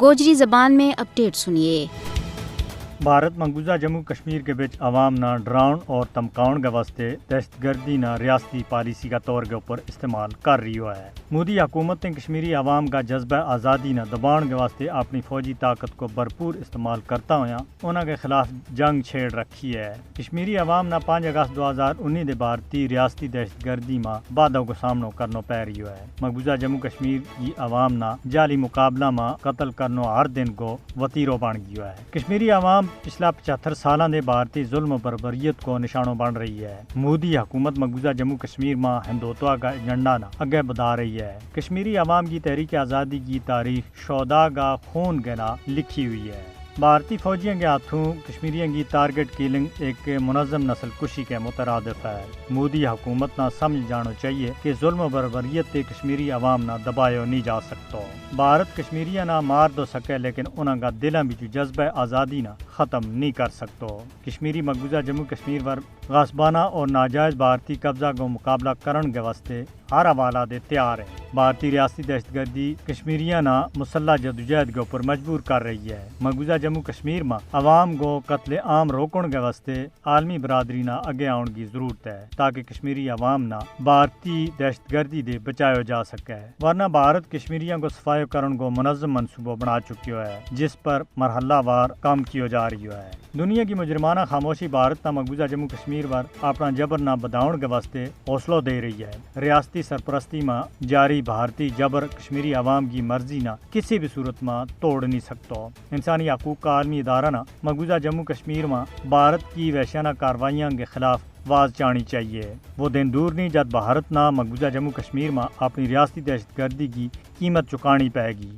گوجری زبان میں اپڈیٹ سنیے۔ بھارت مقبوضہ جموں کشمیر کے بچ عوام نہ ڈراؤن اور دمکاؤن کے واسطے دہشت گردی نہ ریاستی پالیسی کا طور کے اوپر استعمال کر رہی ہوا ہے۔ مودی حکومت نے کشمیری عوام کا جذبہ آزادی نہ دباؤن کے واسطے اپنی فوجی طاقت کو بھرپور استعمال کرتا ہوا انہوں کے خلاف جنگ چھیڑ رکھی ہے۔ کشمیری عوام نہ 5 اگست 2019 دے بھارتی ریاستی دہشت گردی میں بادوں کو سامنا کرنا پی رہی ہے۔ مقبوضہ جموں کشمیر کی عوام نہ جعلی مقابلہ میں قتل کرنا ہر دن کو وتیرو بن گیا ہے۔ کشمیری عوام پچھلا 75 سالوں دے بھارتی ظلم و بربریت کو نشانوں بن رہی ہے۔ مودی حکومت مقبوضہ جموں کشمیر میں ہندوتوا کا ایجنڈا نہ آگے بڑھا رہی ہے۔ کشمیری عوام کی تحریک آزادی کی تاریخ شہداء کا خون گنا لکھی ہوئی ہے۔ بھارتی فوجیوں کے ہاتھوں کشمیریوں کی ٹارگٹ کلنگ ایک منظم نسل کشی کے مترادف ہے۔ مودی حکومت نہ سمجھ جانا چاہیے کہ ظلم و بربریت تے کشمیری عوام نہ دبایا نہیں جا سکتا۔ بھارت کشمیریاں نہ مار دو سکے لیکن انہوں کا دلوں بھی جذبہ آزادی نہ ختم نہیں کر سکتا۔ کشمیری مقبوضہ جموں کشمیر پر غصبانہ اور ناجائز بھارتی قبضہ کو مقابلہ کرنے کے واسطے ہر حوالہ دے تیار ہے۔ بھارتی ریاستی دہشت گردی کشمیریاں نہ مسلح جدوجہد کے اوپر مجبور کر رہی ہے۔ مقبوضہ جموں کشمیر میں عوام کو قتل عام روکنے کے واسطے عالمی برادری نہ آگے آنے کی ضرورت ہے تاکہ کشمیری عوام نہ بھارتی دہشت گردی دے بچایا جا سکے، ورنہ بھارت کشمیریوں کو صفائی کرنے کو منظم منصوبہ بنا چکی ہے جس پر مرحلہ وار کام کیا جا رہی ہے۔ دنیا کی مجرمانہ خاموشی بھارت نہ مقبوضہ جموں کشمیر پر اپنا جبر نہ بداؤن کے واسطے حوصلہ دے رہی ہے۔ ریاستی سرپرستی میں جاری بھارتی جبر کشمیری عوام کی مرضی نہ کسی بھی صورت میں توڑ نہیں سکتا۔ انسانی حقوق کا عالمی ادارہ نہ مقبوضہ جموں کشمیر میں بھارت کی وحشیانہ کارروائیوں کے خلاف آواز چاہنی چاہیے۔ وہ دن دور نہیں جب بھارت نہ مقبوضہ جموں کشمیر میں اپنی ریاستی دہشت گردی کی قیمت چکانی پائے گی۔